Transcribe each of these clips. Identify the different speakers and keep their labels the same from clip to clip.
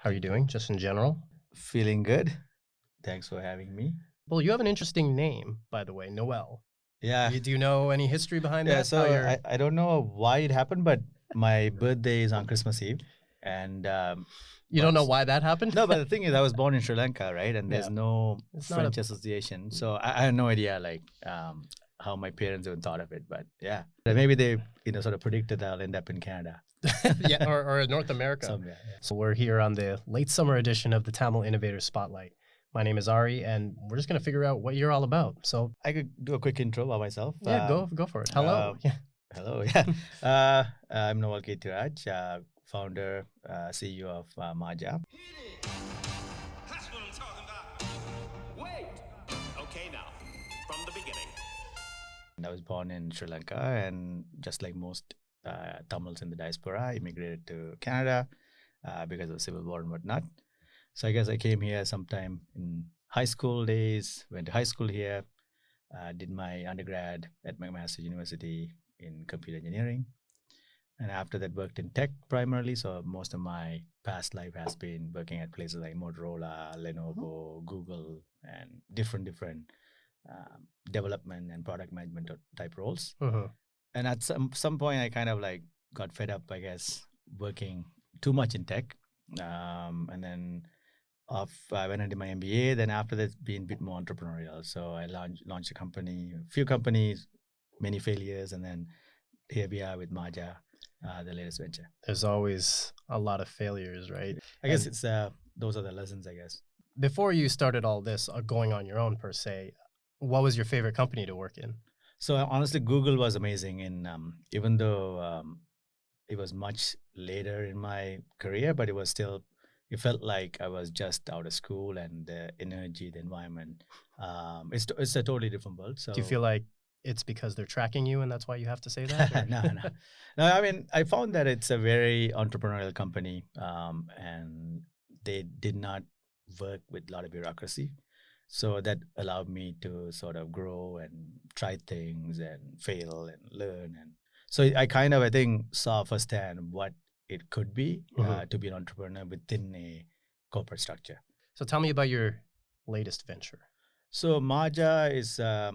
Speaker 1: How are you doing, just in general?
Speaker 2: Feeling good. Thanks for having me.
Speaker 1: Well, you have an interesting name, by the way, Noel.
Speaker 2: Yeah.
Speaker 1: Do you know any history behind
Speaker 2: Yeah.
Speaker 1: that?
Speaker 2: So I don't know why it happened, but my birthday is on Christmas Eve. And
Speaker 1: You don't know why that happened?
Speaker 2: no, but the thing is, I was born in Sri Lanka, right? And there's
Speaker 1: Yeah.
Speaker 2: no
Speaker 1: It's not
Speaker 2: French association. So I had no idea how my parents even thought of it. But yeah, maybe they sort of predicted that I'll end up in Canada.
Speaker 1: Yeah, or North America.
Speaker 2: Somewhere, yeah.
Speaker 1: So we're here on the late summer edition of the Tamil Innovators Spotlight. My name is Ari, and we're just going to figure out what you're all about. So
Speaker 2: I could do a quick intro by myself.
Speaker 1: yeah, go for it. Hello. Yeah.
Speaker 2: Hello. Yeah. I'm Noel Kirthiraj, founder, CEO of Maajja.
Speaker 3: That's what I'm talking about. Wait. Okay, now, from the beginning.
Speaker 2: And I was born in Sri Lanka, and just like most Tamils in the diaspora, immigrated to Canada because of civil war and whatnot. So I guess I came here sometime in high school days, went to high school here, did my undergrad at McMaster University in computer engineering. And after that, worked in tech primarily. So most of my past life has been working at places like Motorola, Lenovo, Google, and different development and product management type roles. And at some point, I kind of like got fed up, I guess, working too much in tech. And then I went into my MBA. Then after that, being a bit more entrepreneurial. So I launched a few companies, many failures, and then here we are with Maajja, the latest venture.
Speaker 1: There's always a lot of failures, right?
Speaker 2: I guess it's those are the lessons, I guess.
Speaker 1: Before you started all this, going on your own per se, what was your favorite company to work in?
Speaker 2: So honestly, Google was amazing. Even though it was much later in my career, but it felt like I was just out of school, and the energy, the environment, it's a totally different world. So
Speaker 1: do you feel like it's because they're tracking you and that's why you have to say that?
Speaker 2: No. I mean, I found that it's a very entrepreneurial company, and they did not work with a lot of bureaucracy. So that allowed me to sort of grow and try things and fail and learn. And so I think, saw firsthand what it could be to be an entrepreneur within a corporate structure.
Speaker 1: So tell me about your latest venture.
Speaker 2: So Maajja is a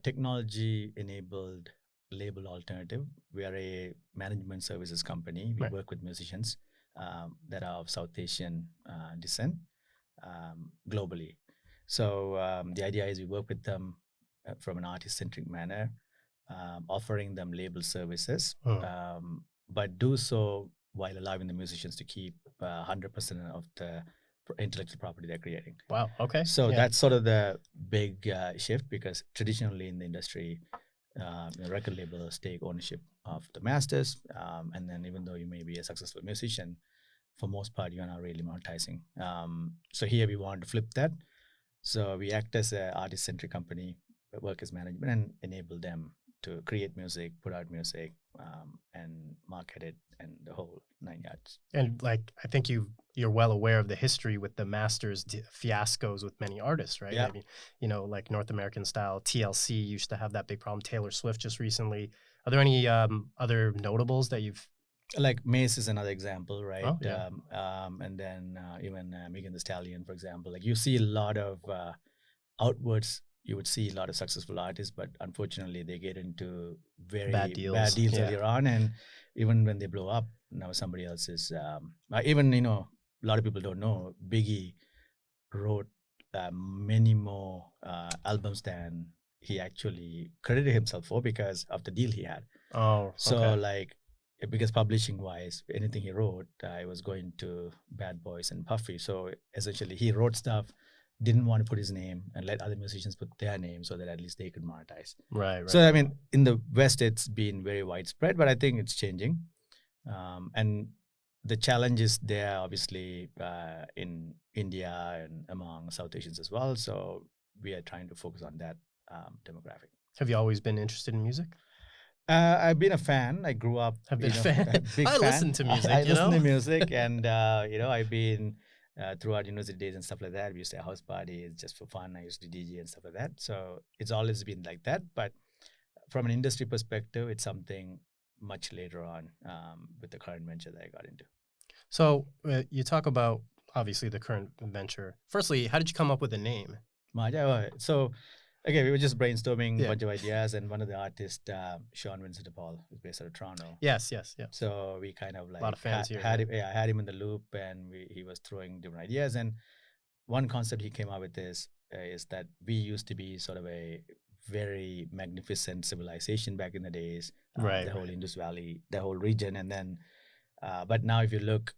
Speaker 2: technology-enabled label alternative. We are a management services company. We work with musicians that are of South Asian descent globally. So the idea is we work with them from an artist-centric manner, offering them label services, but do so while allowing the musicians to keep 100% of the intellectual property they're creating.
Speaker 1: Wow. Okay.
Speaker 2: So that's sort of the big shift, because traditionally in the industry, record labels take ownership of the masters, and then even though you may be a successful musician, for most part you're not really monetizing. So here we want to flip that. So we act as an artist-centric company, work as management, and enable them to create music, put out music, and market it, and the whole 9 yards.
Speaker 1: And like, I think you're well aware of the history with the masters fiascos with many artists, right?
Speaker 2: Yeah.
Speaker 1: I mean, like North American style, TLC used to have that big problem. Taylor Swift just recently. Are there any other notables that you've?
Speaker 2: Like Mace is another example, right?
Speaker 1: Oh, yeah.
Speaker 2: And then even Megan Thee Stallion, for example. Like you see a lot of outwards, you would see a lot of successful artists, but unfortunately they get into very
Speaker 1: Bad deals.
Speaker 2: earlier on, and even when they blow up, now somebody else is. Even a lot of people don't know, Biggie wrote many more albums than he actually credited himself for because of the deal he had.
Speaker 1: Oh, okay.
Speaker 2: So like, because publishing wise, anything he wrote, I was going to Bad Boys and Puffy. So essentially he wrote stuff, didn't want to put his name, and let other musicians put their name so that at least they could monetize.
Speaker 1: Right.
Speaker 2: So I mean, in the West, it's been very widespread, but I think it's changing. And the challenge is there, obviously, in India and among South Asians as well. So we are trying to focus on that demographic.
Speaker 1: Have you always been interested in music?
Speaker 2: I've been a fan. I grew up.
Speaker 1: I've been a fan. I listen to music.
Speaker 2: I listen to music, and I've been throughout university days and stuff like that. We used to have house parties just for fun. I used to DJ and stuff like that. So it's always been like that. But from an industry perspective, it's something much later on with the current venture that I got into.
Speaker 1: So you talk about obviously the current venture. Firstly, how did you come up with the name?
Speaker 2: Maajja. So again, we were just brainstorming a
Speaker 1: Yeah.
Speaker 2: bunch of ideas, and one of the artists, Sean Vincent Paul, who's based out of Toronto.
Speaker 1: Yes.
Speaker 2: So we kind of like
Speaker 1: lot of fans here,
Speaker 2: had
Speaker 1: yeah.
Speaker 2: him, I had him in the loop, and he was throwing different ideas. And one concept he came up with is that we used to be sort of a very magnificent civilization back in the days,
Speaker 1: Right,
Speaker 2: the whole
Speaker 1: right.
Speaker 2: Indus Valley, the whole region, and then, but now if you look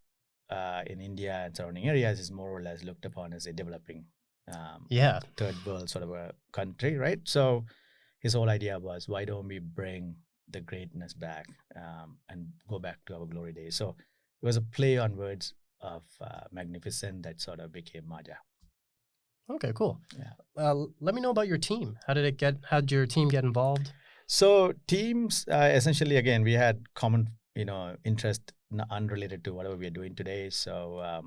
Speaker 2: in India and surrounding areas, is more or less looked upon as a developing
Speaker 1: Yeah.
Speaker 2: third world sort of a country, right? So his whole idea was, why don't we bring the greatness back and go back to our glory days? So it was a play on words of magnificent that sort of became Maajja.
Speaker 1: Okay, cool.
Speaker 2: Yeah.
Speaker 1: Let me know about your team. How did your team get involved?
Speaker 2: So teams, essentially, again, we had common, interest unrelated to whatever we are doing today. So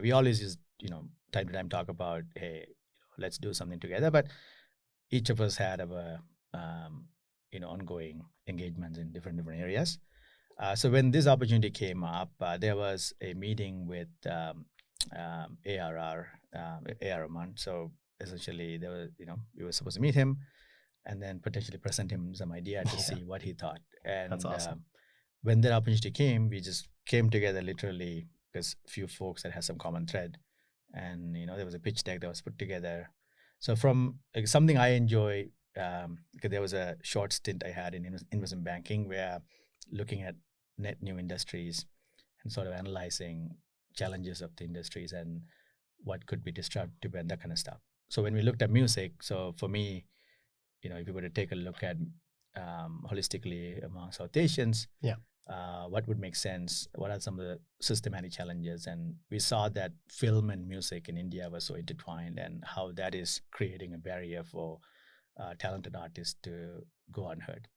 Speaker 2: we always just, time to time talk about, hey, let's do something together. But each of us had our, ongoing engagements in different areas. So when this opportunity came up, there was a meeting with Rahman. So essentially, there was, we were supposed to meet him and then potentially present him some idea to
Speaker 1: Yeah.
Speaker 2: see what he thought. And
Speaker 1: That's awesome.
Speaker 2: when that opportunity came, we just came together literally because few folks that had some common thread, and there was a pitch deck that was put together. So from something I enjoy, because there was a short stint I had in investment banking where looking at net new industries and sort of analyzing challenges of the industries and what could be disruptive and that kind of stuff. So when we looked at music, so for me, if you were to take a look at holistically among South Asians,
Speaker 1: Yeah.
Speaker 2: What would make sense? What are some of the systematic challenges? And we saw that film and music in India was so intertwined, and how that is creating a barrier for talented artists to go unheard.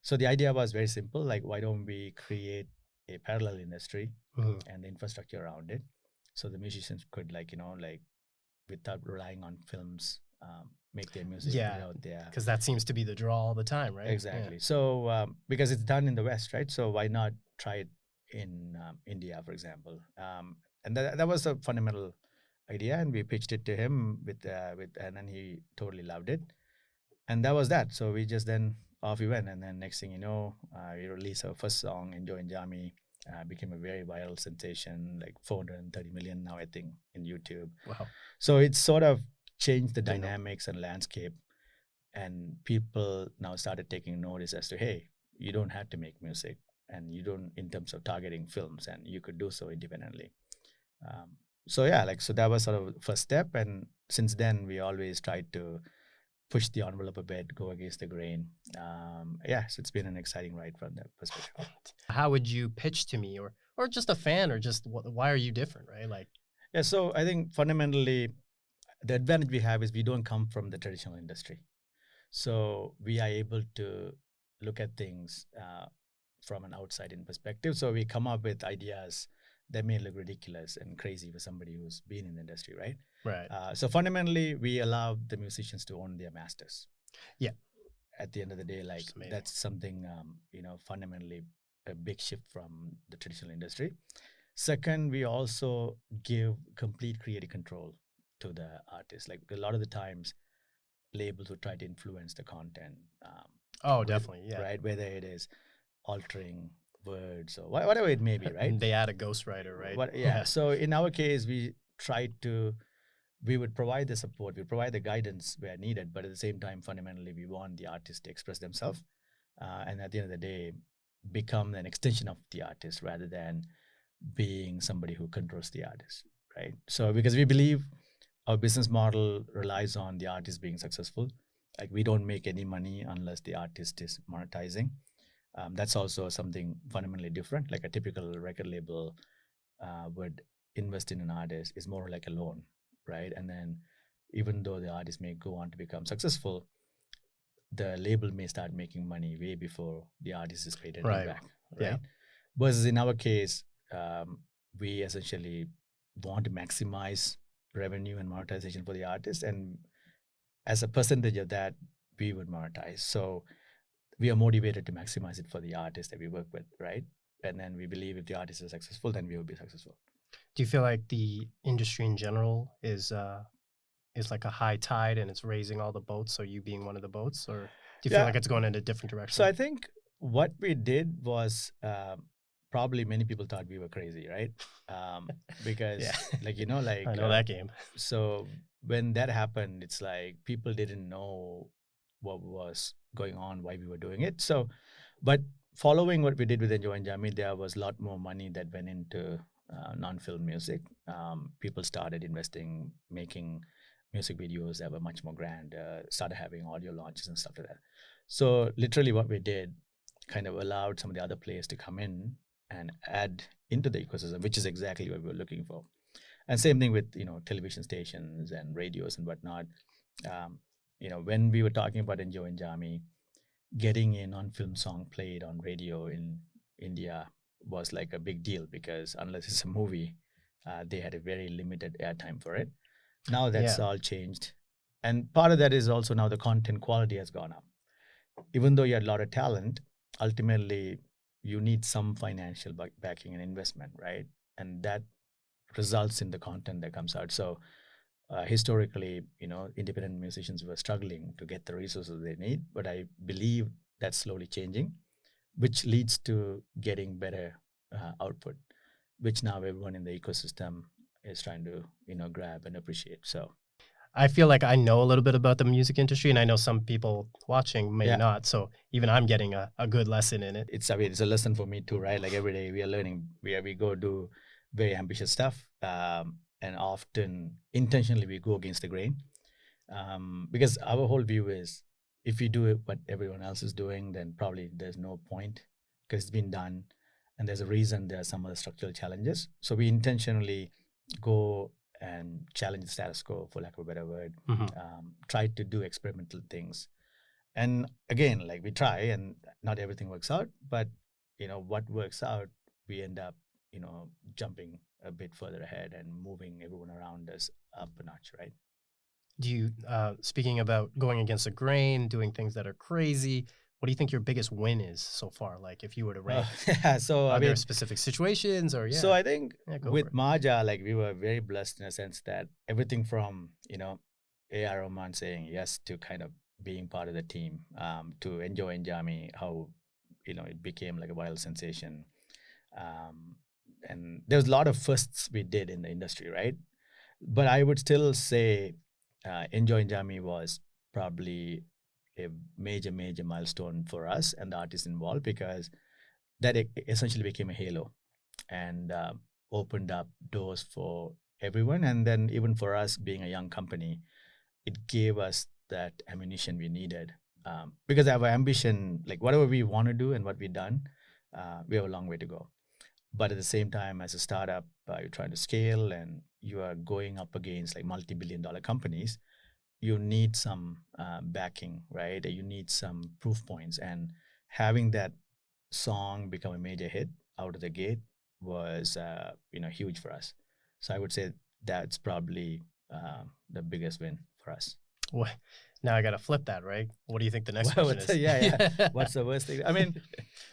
Speaker 2: So the idea was very simple: like, why don't we create a parallel industry and the infrastructure around it, so the musicians could, without relying on films, make their music out there.
Speaker 1: Because that seems to be the draw all the time, right?
Speaker 2: Exactly. So because it's done in the West, right? So why not try it in India, for example? And that was a fundamental idea, and we pitched it to him and then he totally loved it, and that was that. So we just then off we went, and then next thing you know, we released our first song, "Enjoy in Jami." Became a very viral sensation, like 430 million now, I think, in YouTube.
Speaker 1: Wow.
Speaker 2: So it's sort of changed the dynamics and landscape, and people now started taking notice as to, hey, you don't have to make music, and you don't, in terms of targeting films, and you could do so independently. So that was sort of the first step, and since then we always tried to push the envelope a bit, go against the grain. So it's been an exciting ride from that perspective.
Speaker 1: How would you pitch to me, or just a fan, or just why are you different, right?
Speaker 2: Yeah, so I think fundamentally the advantage we have is we don't come from the traditional industry. So we are able to look at things from an outside-in perspective. So we come up with ideas that may look ridiculous and crazy for somebody who's been in the industry, right?
Speaker 1: Right.
Speaker 2: So fundamentally, we allow the musicians to own their masters.
Speaker 1: Yeah.
Speaker 2: At the end of the day, that's something, fundamentally a big shift from the traditional industry. Second, we also give complete creative control to the artist. Like a lot of the times, labels would try to influence the content.
Speaker 1: Definitely, yeah.
Speaker 2: Right, whether it is altering words or whatever it may be, right?
Speaker 1: They add a ghostwriter, right?
Speaker 2: Yeah. So in our case, we would provide the support, we provide the guidance where needed, but at the same time, fundamentally, we want the artist to express themselves, and at the end of the day, become an extension of the artist rather than being somebody who controls the artist, right? So because we believe our business model relies on the artist being successful. Like, we don't make any money unless the artist is monetizing. That's also something fundamentally different. Like a typical record label would invest in an artist is more like a loan, right? And then even though the artist may go on to become successful, the label may start making money way before the artist is paid anything back, right?
Speaker 1: Yeah.
Speaker 2: Versus in our case, we essentially want to maximize revenue and monetization for the artist, and as a percentage of that, we would monetize. So we are motivated to maximize it for the artist that we work with, right? and then we believe if the artist is successful, then we will be successful.
Speaker 1: Do you feel like the industry in general is like a high tide and it's raising all the boats? So you being one of the boats, or do you feel
Speaker 2: Yeah.
Speaker 1: like it's going in a different direction?
Speaker 2: So I think what we did was probably many people thought we were crazy, right? Because
Speaker 1: Yeah.
Speaker 2: like, you know, like
Speaker 1: I know that game.
Speaker 2: so when that happened, it's like people didn't know what was going on, why we were doing it. So, but following what we did with Enjoy and Jammy, there was a lot more money that went into non-film music. People started investing, making music videos that were much more grand, started having audio launches and stuff like that. So literally what we did kind of allowed some of the other players to come in and add into the ecosystem, which is exactly what we were looking for. And same thing with, you know, television stations and radios and whatnot. You know, when we were talking about Enjoy and Jammy, getting a non-film song played on radio in India was like a big deal, because unless it's a movie, they had a very limited airtime for it. Now that's all changed. And part of that is also now the content quality has gone up. Even though you had a lot of talent, ultimately you need some financial backing and investment, right? And that results in the content that comes out. So historically, you know, independent musicians were struggling to get the resources they need, but I believe that's slowly changing, which leads to getting better output, which now everyone in the ecosystem is trying to, you know, grab and appreciate. So
Speaker 1: I feel like I know a little bit about the music industry, and I know some people watching may
Speaker 2: Yeah.
Speaker 1: not. So even I'm getting a good lesson in it.
Speaker 2: it's, I mean, it's a lesson for me too, right? Like every day we are learning, we go do very ambitious stuff, and often intentionally we go against the grain, because our whole view is if we do it what everyone else is doing, then probably there's no point, because it's been done and there's a reason there are some other structural challenges. So we intentionally go and challenge the status quo, for lack of a better word, try to do experimental things. And again, like we try and not everything works out, but you know, what works out, we end up, you know, jumping a bit further ahead and moving everyone around us up a notch, right?
Speaker 1: Do you, speaking about going against the grain, doing things that are crazy, what do you think your biggest win is so far? Like if you were to rank,
Speaker 2: Yeah, so
Speaker 1: are
Speaker 2: I
Speaker 1: there
Speaker 2: mean,
Speaker 1: specific situations or
Speaker 2: so I think
Speaker 1: go
Speaker 2: with
Speaker 1: for it.
Speaker 2: Maajja, like we were very blessed in a sense that everything from, you know, A.R. Rahman saying yes to kind of being part of the team, to Enjoy and Jammy, how, you know, it became like a viral sensation. And there's a lot of firsts we did in the industry, right? But I would still say Enjoy and Jammy was probably a major, major milestone for us and the artists involved, because that essentially became a halo and opened up doors for everyone. And then even for us being a young company, it gave us that ammunition we needed, because our ambition, like whatever we want to do and what we've done, we have a long way to go. But at the same time, as a startup, you're trying to scale and you are going up against like multi-billion-dollar companies. You need some backing, right? You need some proof points, and having that song become a major hit out of the gate was, you know, huge for us. So I would say that's probably the biggest win for us.
Speaker 1: What? Now I got to flip that, right? What do you think the next
Speaker 2: Well,
Speaker 1: question is?
Speaker 2: yeah. What's the worst thing? I mean,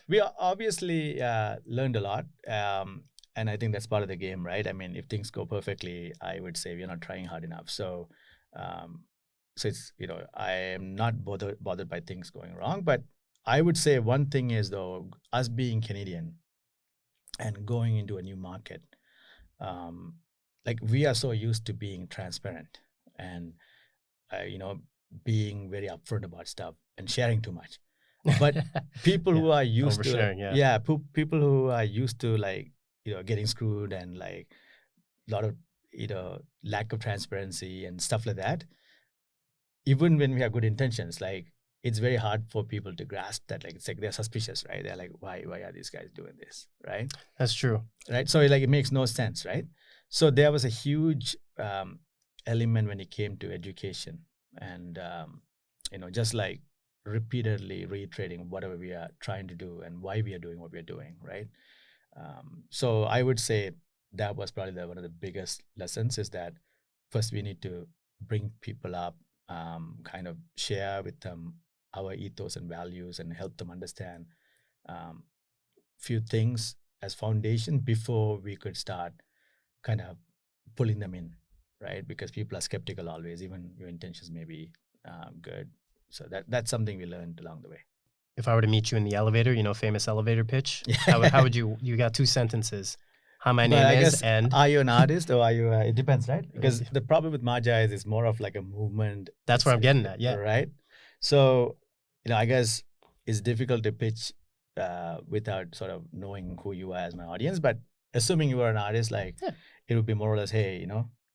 Speaker 2: we obviously learned a lot, and I think that's part of the game, right? I mean, if things go perfectly, I would say we're not trying hard enough. So, so it's, you know, I am not bothered by things going wrong. But I would say one thing is, though, us being Canadian and going into a new market, like we are so used to being transparent and you know, being very upfront about stuff and sharing too much. But people who are used to people who are used to, like, you know, getting screwed and like a lot of, you know, lack of transparency and stuff like that, even when we have good intentions, like it's very hard for people to grasp that. Like it's like they're suspicious, right? They're like, why are these guys doing this, right?
Speaker 1: That's true,
Speaker 2: right? So like it makes no sense, right? So there was a huge element when it came to education, and you know, just like repeatedly reiterating whatever we are trying to do and why we are doing what we are doing, right? So I would say that was probably one of the biggest lessons, is that first we need to bring people up, kind of share with them our ethos and values and help them understand few things as foundation before we could start kind of pulling them in, right? Because people are skeptical always, even your intentions may be good. So that's something we learned along the way.
Speaker 1: If I were to meet you in the elevator, famous elevator pitch, how would you got 2 sentences. Hi, my name
Speaker 2: I
Speaker 1: is,
Speaker 2: guess,
Speaker 1: and
Speaker 2: are you an artist or are you? It depends, right? Because the problem with maajja is it's more of like a movement.
Speaker 1: That's where I'm getting at. Yeah.
Speaker 2: Right. So I guess it's difficult to pitch without sort of knowing who you are as my audience. But assuming you are an artist, like it would be more or less, hey,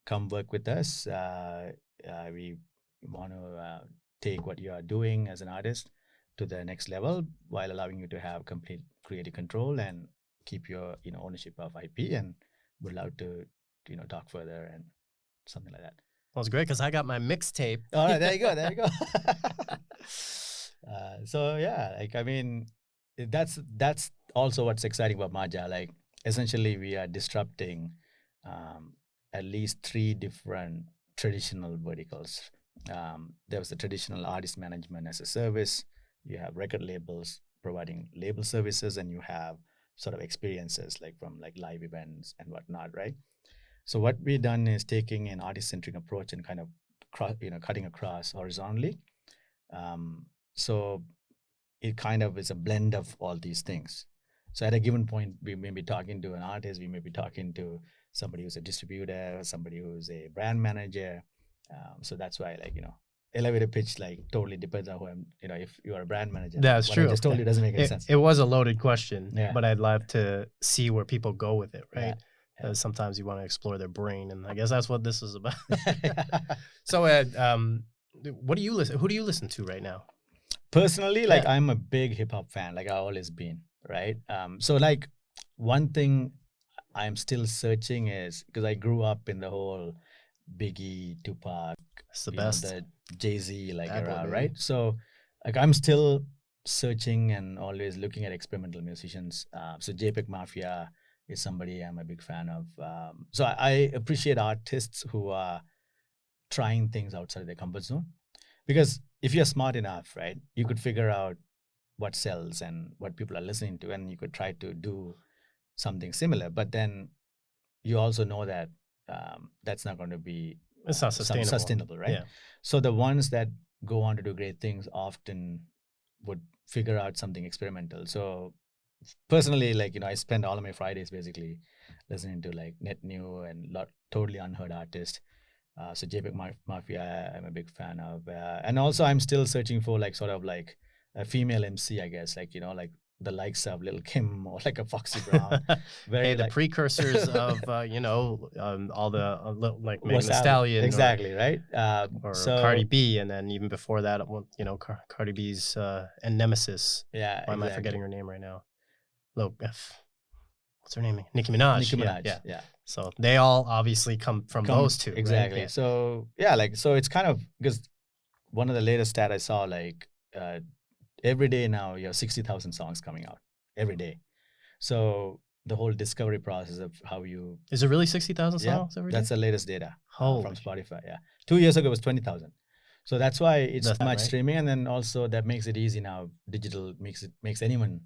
Speaker 2: come work with us. We want to take what you are doing as an artist to the next level while allowing you to have complete creative control and keep your ownership of IP, and would love to talk further and something like that.
Speaker 1: Well, it's great because I got my mixtape.
Speaker 2: All right, there you go. So yeah, like I mean, that's also what's exciting about maajja. Like essentially, we are disrupting at least 3 different traditional verticals. There was the traditional artist management as a service. You have record labels providing label services, and you have sort of experiences like from like live events and whatnot, right? So what we've done is taking an artist-centric approach and kind of cutting across horizontally. So it kind of is a blend of all these things. So at a given point, we may be talking to an artist, we may be talking to somebody who's a distributor, somebody who's a brand manager. So that's why, like, elevator pitch like totally depends on who I'm, if you are a brand manager.
Speaker 1: That's true.
Speaker 2: I just totally doesn't make any sense.
Speaker 1: It was a loaded question,
Speaker 2: Yeah.
Speaker 1: but I'd love to see where people go with it, right?
Speaker 2: Yeah.
Speaker 1: Sometimes you want to explore their brain, and I guess that's what this is about. So, what do you listen? Who do you listen to right now?
Speaker 2: Personally, like I'm a big hip hop fan, like I've always been, right? So like one thing I'm still searching is because I grew up in the whole Biggie, Tupac,
Speaker 1: It's the best.
Speaker 2: the Jay-Z like
Speaker 1: Bad boy,
Speaker 2: era,
Speaker 1: baby.
Speaker 2: right? So like I'm still searching and always looking at experimental musicians. So JPEG Mafia is somebody I'm a big fan of. So I appreciate artists who are trying things outside their comfort zone, because if you're smart enough, right, you could figure out what sells and what people are listening to, and you could try to do something similar. But then you also know that that's not going to be
Speaker 1: It's not sustainable.
Speaker 2: right?
Speaker 1: Yeah.
Speaker 2: So the ones that go on to do great things often would figure out something experimental. So personally, like, I spend all of my Fridays basically listening to like net new and totally unheard artists. So JPEG Mafia, I'm a big fan of. And also I'm still searching for like sort of like a female MC, I guess, like, like the likes of Lil Kim or like a Foxy Brown.
Speaker 1: Hey, the
Speaker 2: like,
Speaker 1: precursors of, all the, like Megan Thee Stallion.
Speaker 2: Exactly, right?
Speaker 1: Or
Speaker 2: so,
Speaker 1: Cardi B. And then even before that, Cardi B's and Nemesis.
Speaker 2: Yeah.
Speaker 1: Why am I forgetting her name right now? What's her name? Nicki Minaj.
Speaker 2: Nicki Minaj, yeah.
Speaker 1: So they all obviously come from those two.
Speaker 2: Exactly.
Speaker 1: Right?
Speaker 2: So yeah, like, so it's kind of, because one of the latest stat I saw, like every day now you have 60,000 songs coming out every day. So the whole discovery process of how you...
Speaker 1: Is it really 60,000 songs every day?
Speaker 2: That's the latest data
Speaker 1: from
Speaker 2: Spotify, yeah. 2 years ago it was 20,000. So that's why it's much
Speaker 1: right?
Speaker 2: streaming, and then also that makes it easy now. Digital makes anyone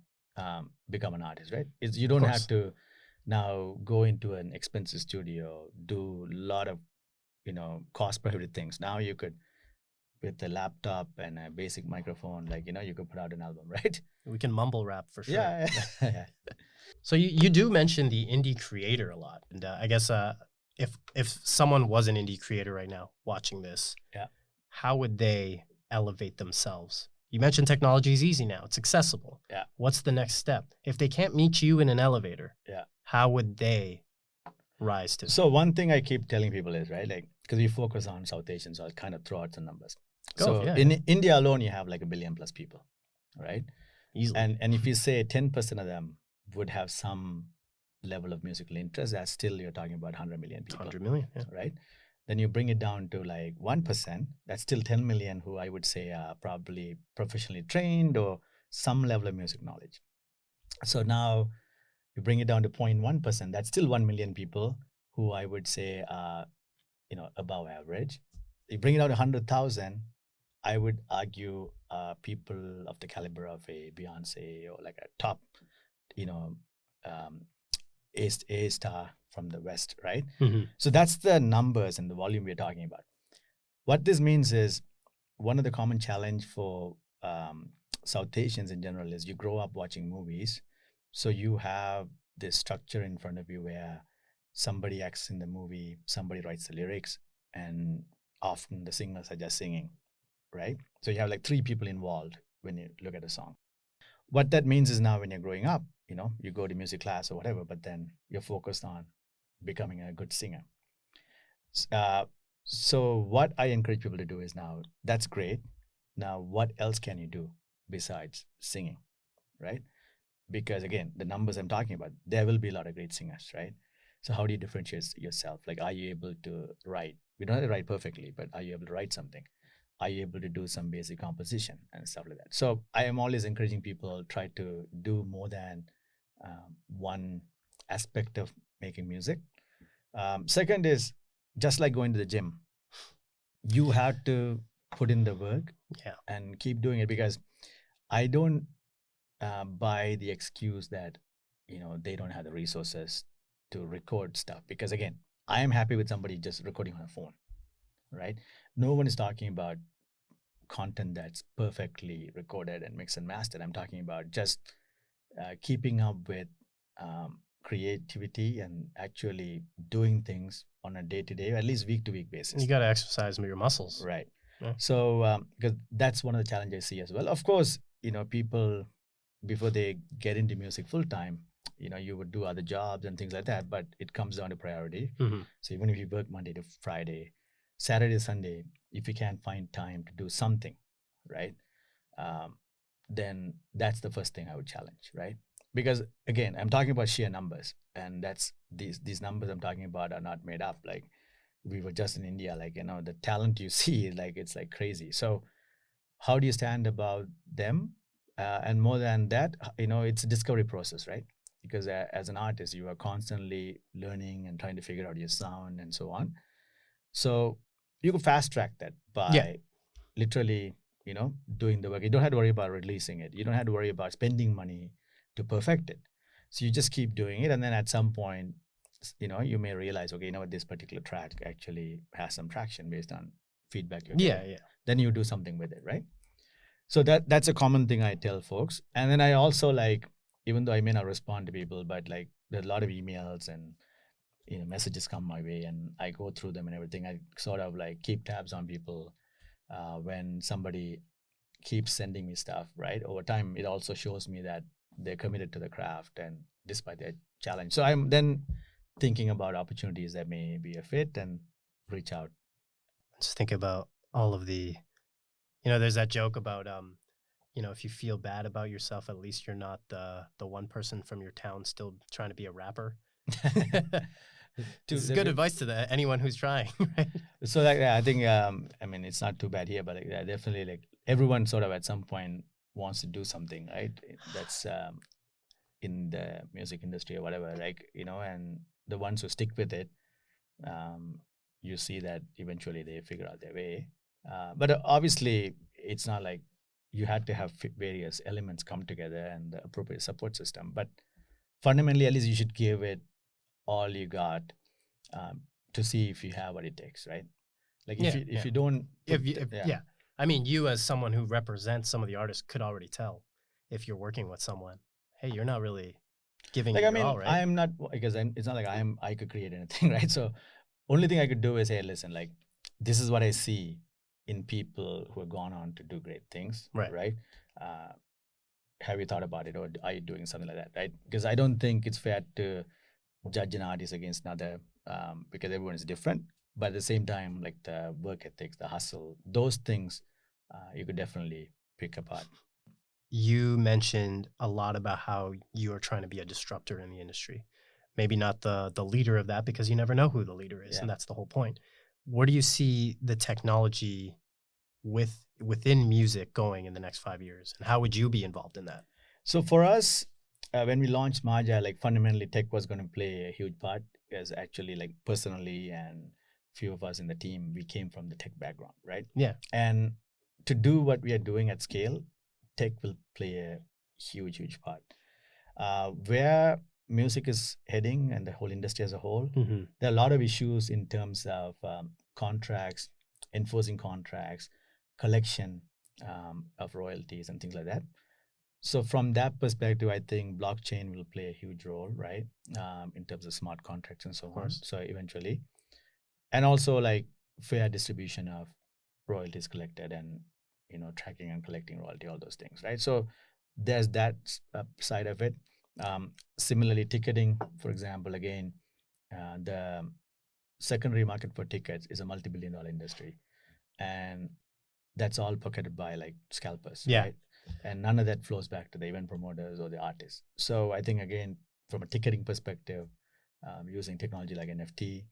Speaker 2: become an artist, right? You don't have to now go into an expensive studio, do a lot of cost prohibitive things. Now you could, with a laptop and a basic microphone, like you could put out an album, right?
Speaker 1: We can mumble rap for sure.
Speaker 2: Yeah.
Speaker 1: So you do mention the indie creator a lot, and I guess if someone was an indie creator right now watching this, how would they elevate themselves? You mentioned technology is easy now; it's accessible.
Speaker 2: Yeah.
Speaker 1: What's the next step? If they can't meet you in an elevator, how would they rise to?
Speaker 2: So one thing I keep telling people is, right, like, because we focus on South Asian, so I'll kind of throw out some numbers. In India alone, you have like 1 billion plus people, right?
Speaker 1: Easily.
Speaker 2: And if you say 10% of them would have some level of musical interest, that's still, you're talking about 100 million people.
Speaker 1: 100 million,
Speaker 2: right? Then you bring it down to like 1%, that's still 10 million who I would say are probably professionally trained or some level of music knowledge. So now you bring it down to 0.1%, that's still 1 million people who I would say are, above average. You bring it down to 100,000, I would argue people of the caliber of a Beyonce or like a top um, A star from the West, right?
Speaker 1: Mm-hmm.
Speaker 2: So that's the numbers and the volume we're talking about. What this means is one of the common challenge for South Asians in general is you grow up watching movies. So you have this structure in front of you where somebody acts in the movie, somebody writes the lyrics, and often the singers are just singing, right? So you have like 3 people involved when you look at a song. What that means is now when you're growing up, you go to music class or whatever, but then you're focused on becoming a good singer. So what I encourage people to do is now, that's great. Now, what else can you do besides singing, right? Because again, the numbers I'm talking about, there will be a lot of great singers, right? So how do you differentiate yourself? Like, are you able to write? We don't have to write perfectly, but are you able to write something? Are you able to do some basic composition and stuff like that? So I am always encouraging people try to do more than one aspect of making music. Second is just like going to the gym. You have to put in the work and keep doing it, because I don't buy the excuse that they don't have the resources to record stuff, because again, I am happy with somebody just recording on a phone, right? No one is talking about content that's perfectly recorded and mixed and mastered. I'm talking about just keeping up with creativity and actually doing things on a day-to-day, at least week-to-week basis.
Speaker 1: You got to exercise your muscles,
Speaker 2: right?
Speaker 1: Yeah.
Speaker 2: So because that's one of the challenges I see as well. Of course, people before they get into music full time, you would do other jobs and things like that, but it comes down to priority.
Speaker 1: Mm-hmm.
Speaker 2: So even if you work Monday to Friday, Saturday, Sunday, if you can't find time to do something, right, then that's the first thing I would challenge, right? Because again, I'm talking about sheer numbers, and that's these numbers I'm talking about are not made up. Like, we were just in India, like, the talent you see, like, it's like crazy. So how do you stand above them? And more than that, it's a discovery process, right? Because as an artist, you are constantly learning and trying to figure out your sound and so on. So you can fast track that by literally, doing the work. You don't have to worry about releasing it. You don't have to worry about spending money to perfect it. So you just keep doing it. And then at some point, you may realize, okay, this particular track actually has some traction based on feedback you're getting.
Speaker 1: Yeah.
Speaker 2: Then you do something with it, right? So that's a common thing I tell folks. And then I also, like, even though I may not respond to people, but like, there's a lot of emails and messages come my way, and I go through them and everything. I sort of like keep tabs on people. When somebody keeps sending me stuff, right, over time, it also shows me that they're committed to the craft and despite their challenge. So I'm then thinking about opportunities that may be a fit and reach out.
Speaker 1: Just think about all of the, there's that joke about, if you feel bad about yourself, at least you're not the one person from your town still trying to be a rapper. This is good advice to anyone who's trying, right?
Speaker 2: So like, I think, it's not too bad here, but like, definitely, like, everyone sort of at some point wants to do something, right? That's in the music industry or whatever, like, and the ones who stick with it, you see that eventually they figure out their way. But obviously, it's not like you had to have various elements come together and the appropriate support system. But fundamentally, at least you should give it all you got to see if you have what it takes, right? Like, if you don't,
Speaker 1: I mean, you as someone who represents some of the artists could already tell if you're working with someone, hey, you're not really giving
Speaker 2: like,
Speaker 1: it your all, right?
Speaker 2: I'm not, because it's not like I could create anything, right? So only thing I could do is, hey, listen, like, this is what I see in people who have gone on to do great things, right? Have you thought about it, or are you doing something like that, right? Because I don't think it's fair to judge an artist against another, because everyone is different. But at the same time, like, the work ethics, the hustle, those things, you could definitely pick apart.
Speaker 1: You mentioned a lot about how you are trying to be a disruptor in the industry. Maybe not the leader of that, because you never know who the leader is, and that's the whole point. Where do you see the technology within music going in the next 5 years, and how would you be involved in that?
Speaker 2: So for us, when we launched Maajja, like, fundamentally tech was going to play a huge part, because actually, like, personally and few of us in the team, we came from the tech background, right?
Speaker 1: Yeah.
Speaker 2: And to do what we are doing at scale, tech will play a huge part. Where music is heading and the whole industry as a whole, there are a lot of issues in terms of contracts, enforcing contracts, collection of royalties and things like that. So from that perspective, I think blockchain will play a huge role, right? In terms of smart contracts and so on. So eventually, and also like fair distribution of royalties collected and tracking and collecting royalty, all those things, right? So there's that side of it. Similarly, ticketing, for example, again, the secondary market for tickets is a multi-billion-dollar industry, and that's all pocketed by like scalpers, right? And none of that flows back to the event promoters or the artists. So I think again, from a ticketing perspective, using technology like NFT,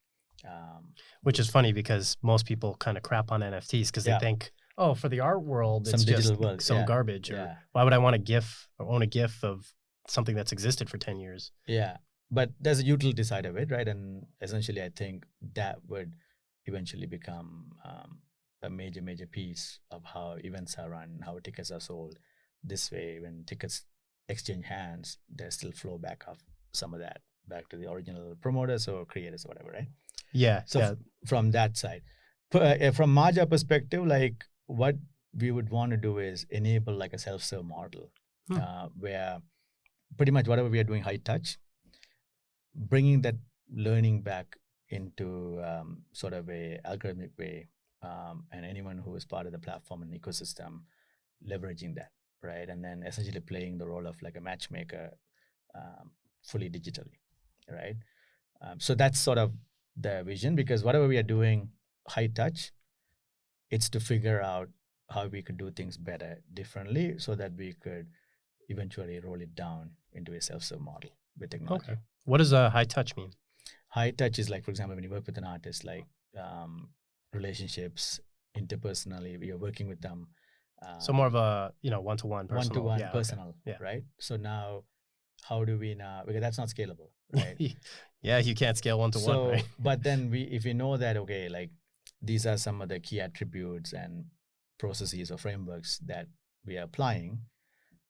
Speaker 1: which is funny because most people kind of crap on NFTs because they think, oh, for the art world,
Speaker 2: some
Speaker 1: it's
Speaker 2: digital
Speaker 1: just
Speaker 2: world,
Speaker 1: some garbage, or why would I want a GIF or own a GIF of something that's existed for 10 years?
Speaker 2: Yeah, but there's a utility side of it, right? And essentially, I think that would eventually become a major piece of how events are run, how tickets are sold. This way, when tickets exchange hands, there's still flow back of some of that back to the original promoters or creators or whatever, right?
Speaker 1: Yeah.
Speaker 2: So from that side, from maajja perspective, like what we would want to do is enable like a self-serve model where pretty much whatever we are doing high touch, bringing that learning back into sort of a algorithmic way, and anyone who is part of the platform and ecosystem leveraging that, right? And then essentially playing the role of like a matchmaker fully digitally, right? So that's sort of the vision, because whatever we are doing high touch, it's to figure out how we could do things better, differently, so that we could eventually roll it down into a self-serve model with technology.
Speaker 1: Okay. What does high touch mean?
Speaker 2: High touch is like, for example, when you work with an artist, like relationships, interpersonally, you're working with them.
Speaker 1: So more of a one-to-one personal.
Speaker 2: One-to-one personal, right? So now, how do we now, because that's not scalable, right?
Speaker 1: Yeah, you can't scale one-to-one, right?
Speaker 2: But then if we know that, okay, like these are some of the key attributes and processes or frameworks that we are applying,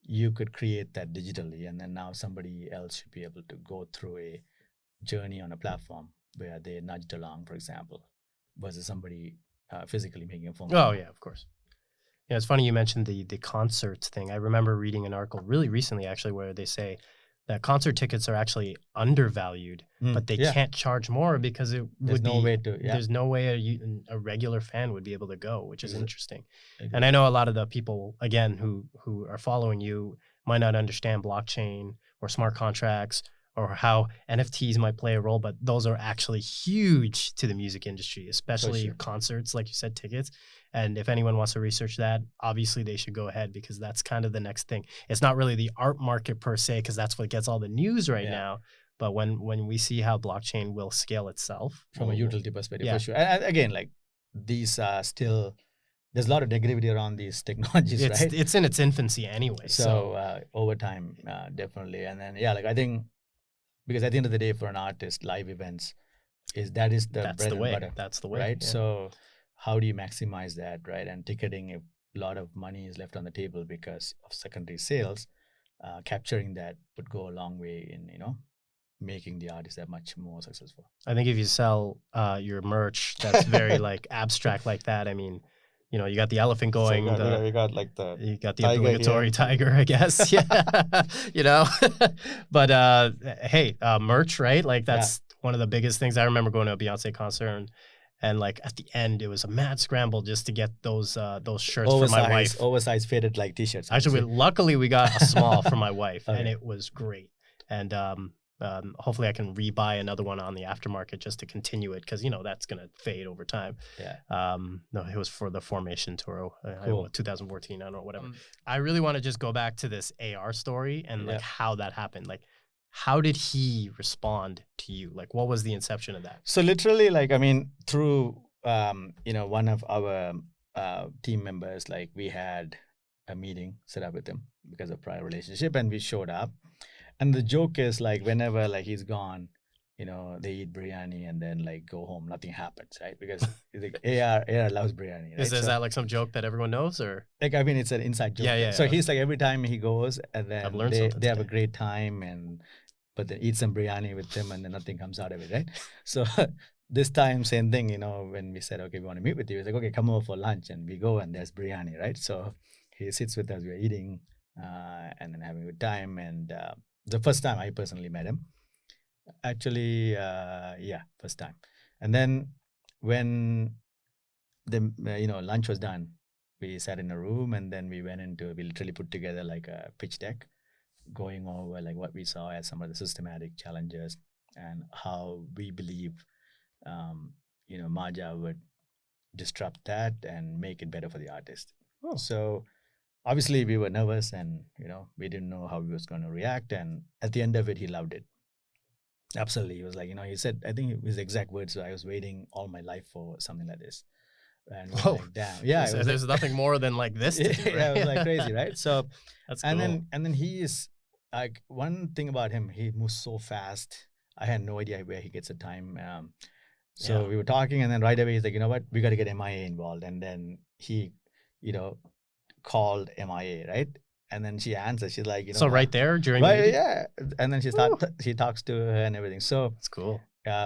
Speaker 2: you could create that digitally, and then now somebody else should be able to go through a journey on a platform where they nudged along, for example, versus somebody physically making a phone call.
Speaker 1: Oh yeah, of course. Yeah, it's funny you mentioned the concerts thing. I remember reading an article really recently, actually, where they say that concert tickets are actually undervalued, but they can't charge more because there's no way a regular fan would be able to go, which is interesting. And I know a lot of the people, again, who are following you might not understand blockchain or smart contracts or how NFTs might play a role, but those are actually huge to the music industry, especially concerts, like you said, tickets. And if anyone wants to research that, obviously they should go ahead, because that's kind of the next thing. It's not really the art market per se, because that's what gets all the news right now. But when we see how blockchain will scale itself.
Speaker 2: From a utility perspective, for sure. And again, like these are still, there's a lot of negativity around these technologies, right?
Speaker 1: It's in its infancy anyway.
Speaker 2: So over time, definitely. And then, like I think, because at the end of the day, for an artist, live events is the bread and butter.
Speaker 1: That's the way,
Speaker 2: right? Yeah. So how do you maximize that, right? And ticketing, if a lot of money is left on the table because of secondary sales, capturing that would go a long way in making the artist that much more successful.
Speaker 1: I think if you sell your merch that's very like abstract like that, I mean, you got the elephant going.
Speaker 2: So you got
Speaker 1: the obligatory tiger, I guess. Yeah, But hey, merch, right? Like that's one of the biggest things. I remember going to a Beyonce concert, and like at the end, it was a mad scramble just to get those shirts for my wife.
Speaker 2: Oversized faded like t-shirts.
Speaker 1: Actually, luckily we got a small for my wife, and it was great. And hopefully I can rebuy another one on the aftermarket just to continue it, because that's gonna fade over time. No, it was for the Formation tour, cool. 2014. I don't know, whatever. I really want to just go back to this AR story and like how that happened. Like, how did he respond to you? Like, what was the inception of that?
Speaker 2: So literally, like, I mean, through one of our team members, like we had a meeting set up with him because of prior relationship, and we showed up. And the joke is like, whenever like he's gone, they eat biryani and then like go home, nothing happens, right? Because like, AR loves biryani, right?
Speaker 1: Is that like some joke that everyone knows, or?
Speaker 2: Like, I mean, it's an inside joke.
Speaker 1: Yeah.
Speaker 2: So he's like, every time he goes, and then
Speaker 1: I've learned
Speaker 2: they
Speaker 1: something
Speaker 2: have a
Speaker 1: today.
Speaker 2: great time, but they eat some biryani with him, and then nothing comes out of it, right? So this time, same thing, when we said, okay, we want to meet with you, he's like, okay, come over for lunch, and we go, and there's biryani, right? So he sits with us, we're eating, and then having a good time. And the first time I personally met him, actually, first time. And then when the lunch was done, we sat in a room, and then we literally put together like a pitch deck, going over like what we saw as some of the systematic challenges and how we believe maajja would disrupt that and make it better for the artist.
Speaker 1: Oh.
Speaker 2: So obviously we were nervous, and we didn't know how he was going to react, and at the end of it, he loved it. Absolutely. He was like, he said, I think his exact words were, I was waiting all my life for something like this. And we were like, damn. Yeah.
Speaker 1: There's nothing more than like this to do, right?
Speaker 2: Yeah, it was like crazy, right? So
Speaker 1: that's cool.
Speaker 2: and then he is like, one thing about him, he moves so fast. I had no idea where he gets the time. So we were talking, and then right away he's like, you know what, we got to get MIA involved. And then he, called MIA, right? And then she answers. She's like,
Speaker 1: so right there during the
Speaker 2: right,
Speaker 1: meeting?
Speaker 2: yeah. And then she talks to her and everything. So
Speaker 1: That's cool.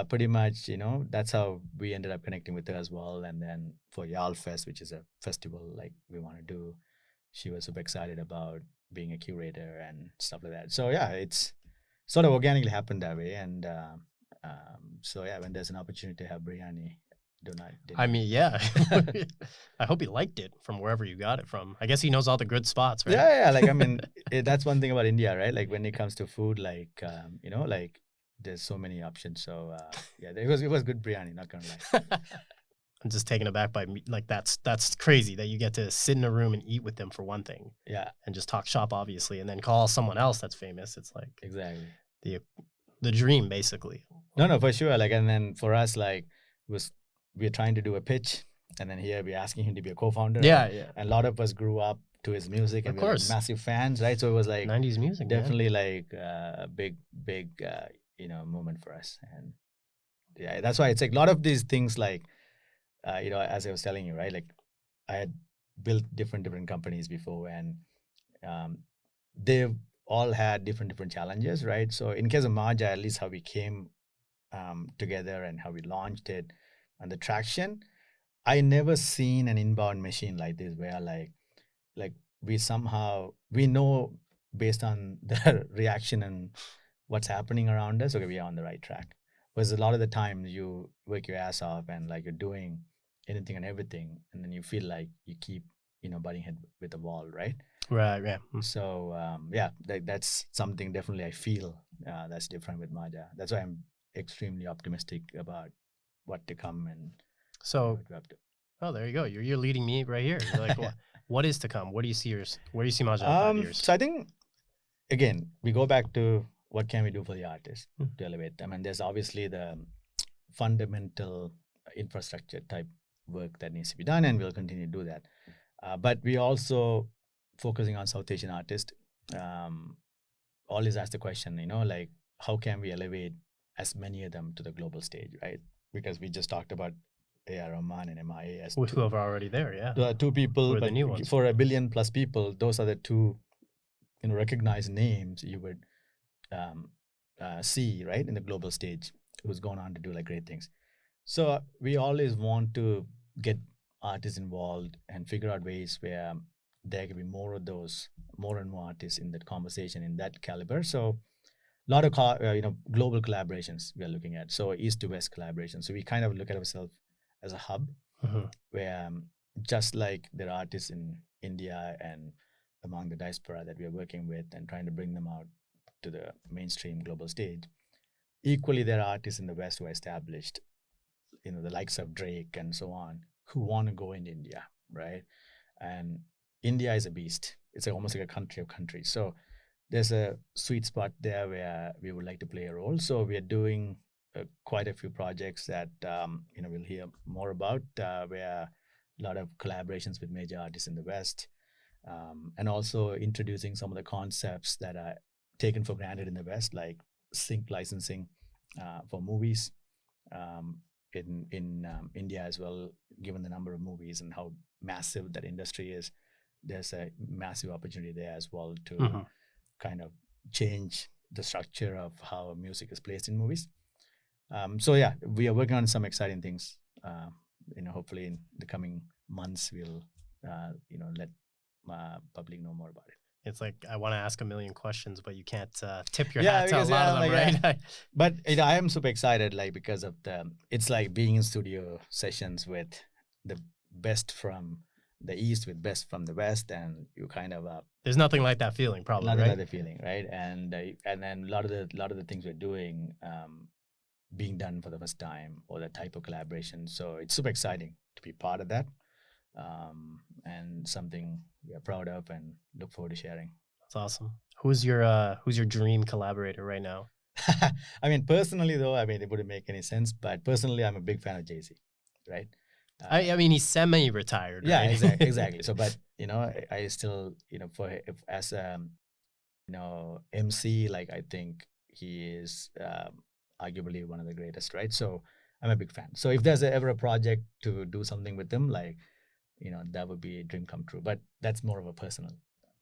Speaker 2: pretty much, that's how we ended up connecting with her as well. And then for Yal Fest, which is a festival like we want to do, she was super excited about being a curator and stuff like that. So yeah, it's sort of organically happened that way. And so yeah, when there's an opportunity to have biryani, do not.
Speaker 1: I mean, yeah. I hope he liked it from wherever you got it from. I guess he knows all the good spots, right?
Speaker 2: Yeah. Like, I mean, that's one thing about India, right? Like when it comes to food, like, like there's so many options. So yeah, it was good biryani, not gonna lie.
Speaker 1: I'm just taken aback by like that's crazy that you get to sit in a room and eat with them for one thing.
Speaker 2: Yeah.
Speaker 1: And just talk shop, obviously, and then call someone else that's famous. It's like
Speaker 2: exactly
Speaker 1: the dream, basically.
Speaker 2: No, for sure. Like, and then for us, like, we're trying to do a pitch, and then here we're asking him to be a co-founder.
Speaker 1: Yeah.
Speaker 2: And a lot of us grew up to his music, and
Speaker 1: Of
Speaker 2: we're
Speaker 1: course.
Speaker 2: like massive fans, right? So it was like
Speaker 1: 90s music,
Speaker 2: definitely like a big moment for us. And yeah, that's why it's like a lot of these things, like as I was telling you, right? Like I had built different companies before, and they've all had different challenges, right? So in case of maajja, at least how we came together and how we launched it and the traction, I never seen an inbound machine like this where like we know based on the reaction and what's happening around us, okay, we are on the right track. Because a lot of the times you work your ass off and like you're doing anything and everything, and then you feel like you keep butting head with the wall, right?
Speaker 1: Right. Yeah.
Speaker 2: So yeah, that's something definitely I feel that's different with maajja. That's why I'm extremely optimistic about what to come and
Speaker 1: so.
Speaker 2: what we have to.
Speaker 1: Oh, there you go. You're leading me right here. You're like, what is to come? Where do you see maajja in 5 years?
Speaker 2: So I think again we go back to what can we do for the artist to elevate them, and there's obviously the fundamental infrastructure type work that needs to be done, and we'll continue to do that. But we also focusing on South Asian artists. Always ask the question, like how can we elevate as many of them to the global stage, right? Because we just talked about Rahman and MIA as
Speaker 1: who are already there, yeah.
Speaker 2: The two people,
Speaker 1: Who are
Speaker 2: but
Speaker 1: the new ones?
Speaker 2: For 1 billion plus people, those are the two recognized names you would see, right, in the global stage, who's gone on to do like great things. So we always want to get artists involved and figure out ways where there can be more of those, more and more artists in that conversation, in that caliber. So a lot of global collaborations we are looking at. So east to west collaboration. So we kind of look at ourselves as a hub where just like there are artists in India and among the diaspora that we are working with and trying to bring them out to the mainstream global stage, equally there are artists in the West who are established, the likes of Drake and so on, who want to go in India, right? And India is a beast. It's almost like a country of countries. So there's a sweet spot there where we would like to play a role. So we are doing quite a few projects that we'll hear more about, where a lot of collaborations with major artists in the West, and also introducing some of the concepts that are taken for granted in the West, like sync licensing, for movies. In India as well, given the number of movies and how massive that industry is, there's a massive opportunity there as well to kind of change the structure of how music is placed in movies. So yeah, we are working on some exciting things. Hopefully in the coming months we'll let public know more about it.
Speaker 1: It's like I want to ask a million questions, but you can't tip your
Speaker 2: Yeah,
Speaker 1: hat to a
Speaker 2: because,
Speaker 1: lot
Speaker 2: yeah,
Speaker 1: of them,
Speaker 2: like,
Speaker 1: right?
Speaker 2: But I am super excited, like, because of it's like being in studio sessions with the best from the East with best from the West, and you kind of
Speaker 1: there's nothing like that feeling, probably,
Speaker 2: nothing
Speaker 1: right?
Speaker 2: like the feeling, right? And then a lot of the things we're doing being done for the first time, or the type of collaboration. So it's super exciting to be part of that, and something we are proud of and look forward to sharing.
Speaker 1: That's awesome. Who's your dream collaborator right now?
Speaker 2: I mean, personally though, it wouldn't make any sense, but personally, I'm a big fan of Jay-Z, right?
Speaker 1: I mean, he's semi-retired,
Speaker 2: yeah,
Speaker 1: right?
Speaker 2: exactly. So, but I still, as MC, like, I think he is arguably one of the greatest, right? So I'm a big fan. So if there's ever a project to do something with him, like, that would be a dream come true. But that's more of a personal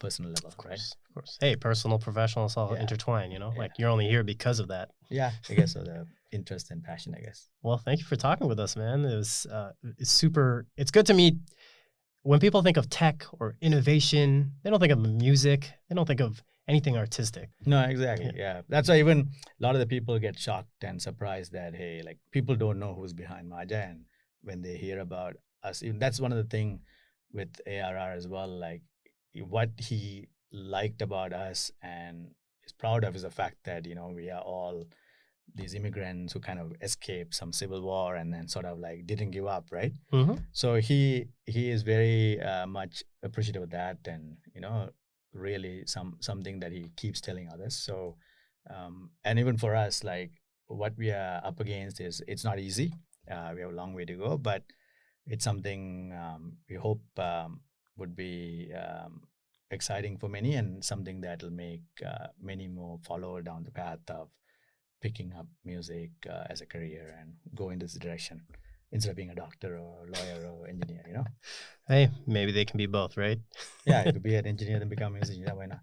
Speaker 2: level,
Speaker 1: Of course,
Speaker 2: right?
Speaker 1: of course. Hey, personal, professional, it's all intertwined, like you're only here because of that.
Speaker 2: Yeah, I guess so. The interest and passion, I guess.
Speaker 1: Well, thank you for talking with us, man. It was it's super. It's good to meet. When people think of tech or innovation, they don't think of music. They don't think of anything artistic.
Speaker 2: No, exactly. Yeah. That's why even a lot of the people get shocked and surprised that, hey, like, people don't know who's behind Maajja. And when they hear about us, even that's one of the things with ARR as well. Like, what he liked about us and is proud of is the fact that, we are all these immigrants who kind of escaped some civil war and then sort of like didn't give up, right? So he is very much appreciative of that, and really something that he keeps telling others. So and even for us, like, what we are up against is, it's not easy. We have a long way to go, but it's something we hope would be exciting for many, and something that will make many more follow down the path of picking up music as a career and go in this direction instead of being a doctor or lawyer or engineer.
Speaker 1: Hey, maybe they can be both, right?
Speaker 2: Yeah, if you be an engineer then become a musician, yeah, why not?